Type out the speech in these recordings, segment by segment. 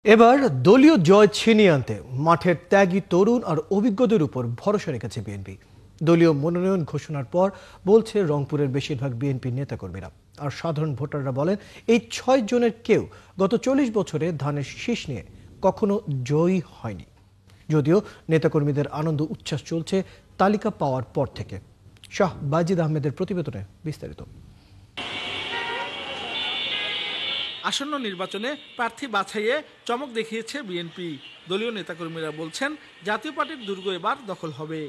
এবার দলীয় জয় ছিনিয়ে আনতে মাঠের ত্যাগী তরুণ আর অভিজ্ঞদের উপর ভরসা রেখেছে বিএনপি। দলীয় মনোনয়ন ঘোষণার পর বলছে রংপুরের বেশিরভাগ বিএনপি নেতাকর্মীরা আর সাধারণ ভোটাররা বলেন এই ৬ জনের কেউ গত ৪০ বছরে ধানের শীষ নিয়ে কখনো জয়ী হয়নি। যদিও নেতাকর্মীদের আনন্দ উচ্ছ্বাস চলছে তালিকা পাওয়ার পর থেকে। শাহ বাজিদ আহমেদের প্রতিবেদনে বিস্তারিত। আসন্ন নির্বাচনে প্রার্থী বাছাইয়ে চমক দেখিয়েছে বিএনপি। দলীয় নেতাকর্মীরা বলছেন জাতীয় পার্টির দুর্গ এবার দখল হবে।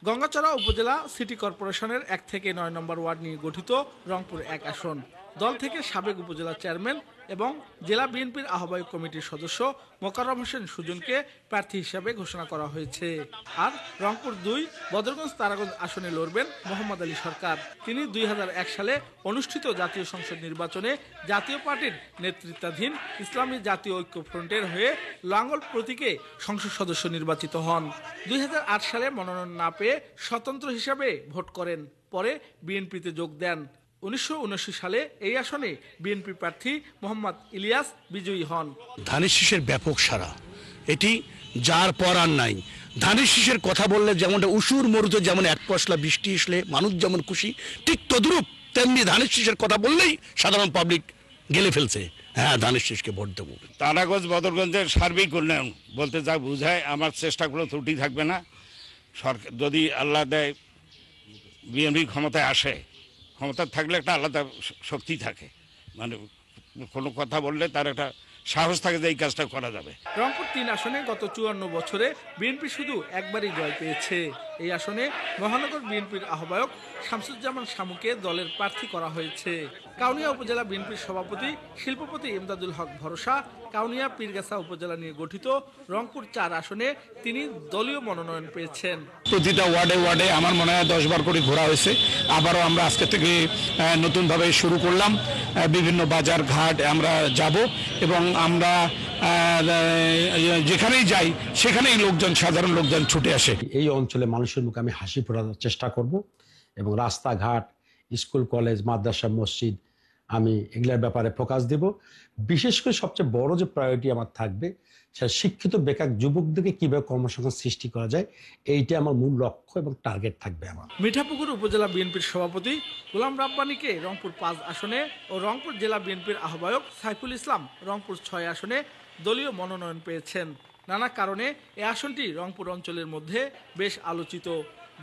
গঙ্গাচড়া উপজেলা সিটি কর্পোরেশনের ১ থেকে ৯ নম্বর ওয়ার্ড নিয়ে গঠিত রংপুর ১ আসন। দল থেকে সাবেক উপজেলা চেয়ারম্যান এবং জেলা বিএনপির আহ্বায়ক কমিটির সদস্য মোকাররম হোসেন সুজনকে প্রার্থী হিসাবে ঘোষণা করা হয়েছে। আর রংপুর ২ বদরগঞ্জ তারাগঞ্জ আসনে লড়বেন মোহাম্মদ আলী সরকার। তিনি ২০০১ সালে অনুষ্ঠিত জাতীয় সংসদ নির্বাচনে জাতীয় পার্টির নেতৃত্বাধীন ইসলামী জাতীয় ঐক্য ফ্রন্টের হয়ে লাঙ্গল প্রতীকে সংসদ সদস্য নির্বাচিত হন। ২০০৮ সালে মনোনয়ন না পেয়ে স্বতন্ত্র হিসাবে ভোট করেন, পরে বিএনপিতে যোগ দেন। ১৯৭৯ সালে এই আসনে বিএনপি প্রার্থী মোহাম্মদ ইলিয়াস বিজয়ী হন। ধানের শীষের ব্যাপক সাড়া, এটি যার পর আর নাই। ধানের শীষের কথা বললে যেমনটা উসুর মরুতে যেমন এক পশলা বৃষ্টি আসলে মানুষ যেমন খুশি, ঠিক তদ্রূপ তেমনি ধানের শীষের কথা বললেই সাধারণ পাবলিক গেলে ফেলছে, হ্যাঁ ধানের শীষকে ভোট দেবো। তারাগঞ্জ বদরগঞ্জের সার্বিক উন্নয়ন বলতে যা বোঝায়, আমার চেষ্টাগুলো ত্রুটি থাকবে না। সরকার যদি আল্লাহ দেয় বিএনপি ক্ষমতায় আসে, ক্ষমতা থাকলে একটা আলাদা শক্তি থাকে, মানে কোনো কথা বললে তার একটা সাহস থাকে যে এই কাজটা করা যাবে। রংপুর ৩ আসনে গত ৫৪ বছরে বিএনপি শুধু একবারই জয় পেয়েছে। এই আসনে মহানগর বিএনপির আহ্বায়ক শামসুজ্জামান শামুকে দলের প্রার্থী করা হয়েছে। কাউনিয়া উপজেলা বিএনপির সভাপতি শিল্পপতি ইমদাদুল হক ভরসা কাউনিয়া পীরগাছা উপজেলা নিয়ে গঠিত রংপুর ৪ আসনে তিনি দলীয় মনোনয়ন পেয়েছেন। প্রতিটা ওয়ার্ডে ওয়ার্ডে আমার মনে হয় ১০ বার করে ঘোরা হয়েছে। আবারও আমরা আজকে থেকে নতুনভাবে শুরু করলাম। বিভিন্ন বাজার ঘাট আমরা যাব এবং আমরা যেখানেই যাই সেখানেই সাধারণ লোকজন ছুটে আসে। এই অঞ্চলে মানুষের মুখে আমি হাসি ফোটানোর চেষ্টা করব এবং রাস্তাঘাট, স্কুল, কলেজ, মাদ্রাসা, মসজিদ আমি এগুলোর ব্যাপারে ফোকাস দেব। বিশেষ করে সবচেয়ে বড় যে প্রায়োরিটি আমার থাকবে সেটা শিক্ষিত বেকার যুবকদেরকে কিভাবে কর্মসংস্থান সৃষ্টি করা যায়, এইটা আমার মূল লক্ষ্য এবং টার্গেট থাকবে আমার। মিঠাপুকুর উপজেলা বিএনপির সভাপতি গোলাম রাব্বানীকে রংপুর ৫ আসনে ও রংপুর জেলা বিএনপির আহ্বায়ক সাইফুল ইসলাম রংপুর ৬ আসনে দলীয় মনোনয়ন পেয়েছেন। নানা কারণে এই আসনটি রংপুর অঞ্চলের মধ্যে বেশ আলোচিত।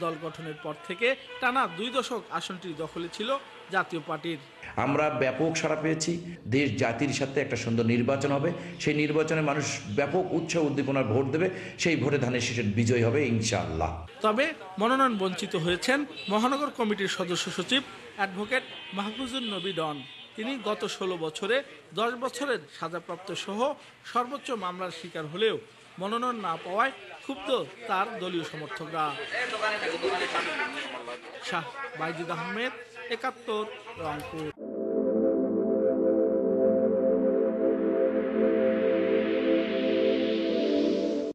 দল গঠনের পর থেকে টানা ২ দশক আসনটি দখলে ছিল জাতীয় পার্টির। আমরা ব্যাপক সাড়া পেয়েছি। দেশ জাতির সাথে একটা সুন্দর নির্বাচন হবে, সেই নির্বাচনে মানুষ ব্যাপক উৎসাহ উদ্দীপনার ভোট দেবে, সেই ভোটে ধানের শীষের বিজয় হবে ইনশাআল্লাহ। তবে মনোনয়ন বঞ্চিত হয়েছেন মহানগর কমিটির সদস্য সচিব অ্যাডভোকেট মাহফুজুন নবী ডন। তিনি গত ১৬ বছরে ১০ বছরের সাজাপ্রাপ্ত সহ সর্বোচ্চ মামলার শিকার হলেও মনোনয়ন না পাওয়ায় ক্ষুব্ধ তার দলীয় সমর্থকরা। শাহ বাজিদ আহমেদ, ৭১, রংপুর।